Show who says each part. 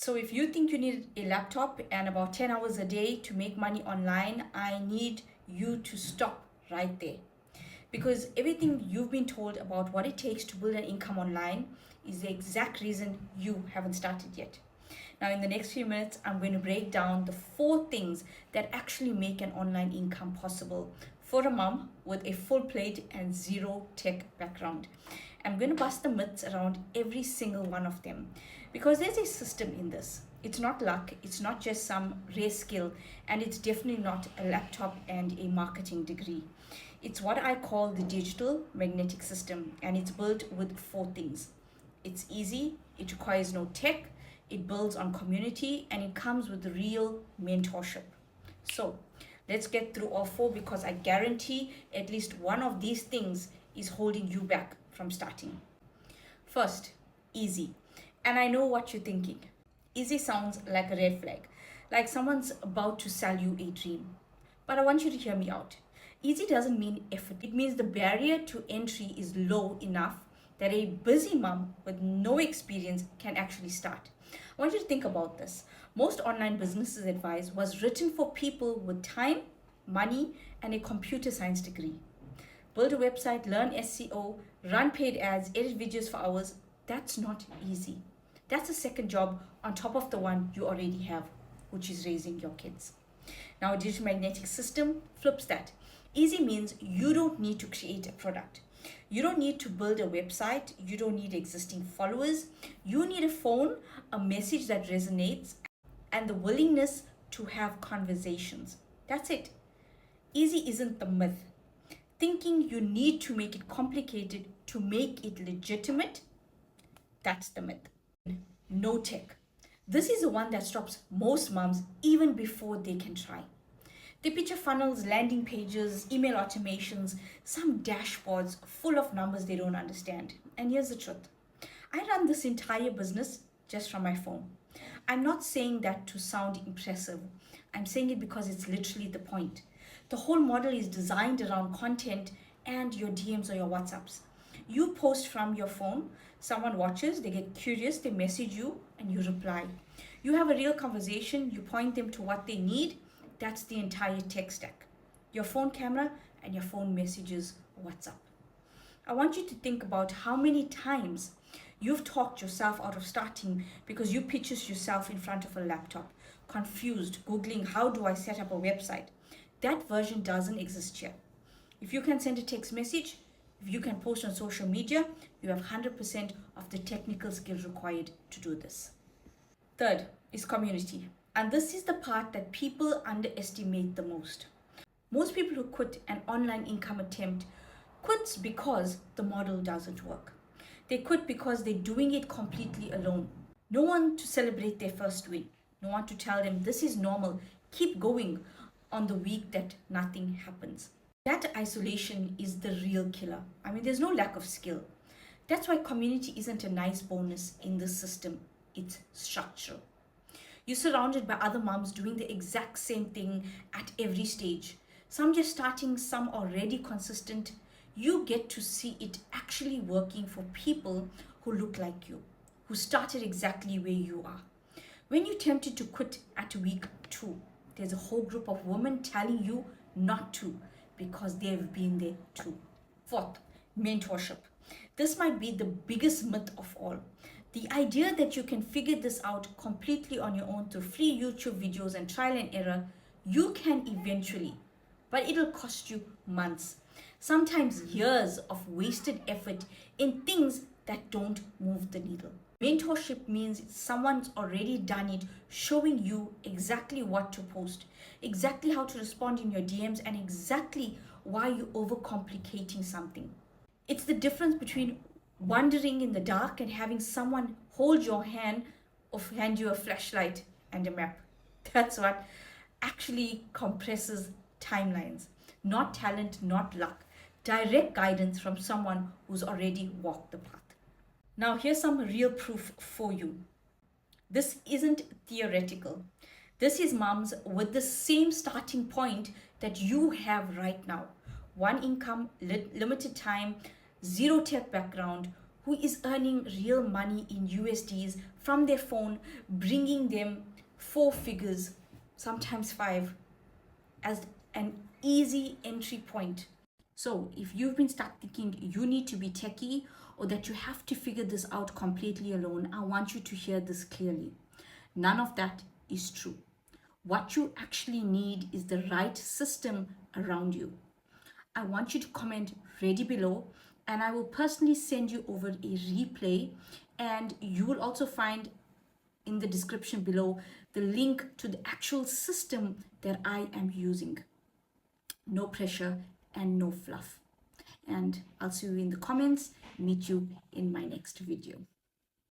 Speaker 1: So if you think you need a laptop and about 10 hours a day to make money online, I need you to stop right there. Because everything you've been told about what it takes to build an income online is the exact reason you haven't started yet. Now, in the next few minutes, I'm going to break down the 4 things that actually make an online income possible for a mom with a full plate and zero tech background. I'm going to bust the myths around every single one of them because there's a system in this. It's not luck, it's not just some rare skill, and it's definitely not a laptop and a marketing degree. It's what I call the digital magnetic system, and it's built with 4 things. It's easy, it requires no tech, it builds on community, and it comes with real mentorship. So let's get through all 4 because I guarantee at least one of these things is holding you back from starting. First, easy. And I know what you're thinking. Easy sounds like a red flag, like someone's about to sell you a dream. But I want you to hear me out. Easy doesn't mean effort. It means the barrier to entry is low enough that a busy mom with no experience can actually start. I want you to think about this. Most online businesses advice was written for people with time, money, and a computer science degree. Build a website, learn SEO, run paid ads, edit videos for hours. That's not easy. That's a second job on top of the one you already have, which is raising your kids. Now, a digital magnetic system flips that. Easy means you don't need to create a product. You don't need to build a website. You don't need existing followers. You need a phone, a message that resonates, and the willingness to have conversations. That's it. Easy isn't the myth. Thinking you need to make it complicated to make it legitimate, that's the myth. No tech. This is the one that stops most moms even before they can try. They picture funnels, landing pages, email automations, some dashboards full of numbers they don't understand. And here's the truth. I run this entire business just from my phone. I'm not saying that to sound impressive. I'm saying it because it's literally the point. The whole model is designed around content and your DMs or your WhatsApps. You post from your phone, someone watches, they get curious, they message you, and you reply. You have a real conversation, you point them to what they need. That's the entire tech stack. Your phone camera and your phone messages, WhatsApp. I want you to think about how many times you've talked yourself out of starting because you pictured yourself in front of a laptop, confused, Googling, how do I set up a website? That version doesn't exist here. If you can send a text message, if you can post on social media, you have 100% of the technical skills required to do this. Third is community. And this is the part that people underestimate the most. Most people who quit an online income attempt quits because the model doesn't work. They quit because they're doing it completely alone. No one to celebrate their first win. No one to tell them this is normal. Keep going on the week that nothing happens. That isolation is the real killer. I mean, there's no lack of skill. That's why community isn't a nice bonus in this system. It's structural. You're surrounded by other moms doing the exact same thing at every stage. Some just starting, some already consistent. You get to see it actually working for people who look like you, who started exactly where you are. When you're tempted to quit at week 2, there's a whole group of women telling you not to because they've been there too. Fourth, mentorship. This might be the biggest myth of all. The idea that you can figure this out completely on your own through free YouTube videos and trial and error, you can eventually, but it'll cost you months, sometimes years of wasted effort in things that don't move the needle. Mentorship means someone's already done it, showing you exactly what to post, exactly how to respond in your DMs, and exactly why you're overcomplicating something. It's the difference between wandering in the dark and having someone hold your hand or hand you a flashlight and a map. That's what actually compresses timelines. Not talent, not luck. Direct guidance from someone who's already walked the path. Now, here's some real proof for you. This isn't theoretical. This is moms with the same starting point that you have right now. One income, limited time, zero tech background, who is earning real money in USDs from their phone, bringing them 4 figures, sometimes 5, as an easy entry point. So if you've been stuck thinking you need to be techie or that you have to figure this out completely alone, I want you to hear this clearly. None of that is true. What you actually need is the right system around you. I want you to comment ready below, and I will personally send you over a replay, and you will also find in the description below the link to the actual system that I am using. No pressure and no fluff. And I'll see you in the comments. Meet you in my next video.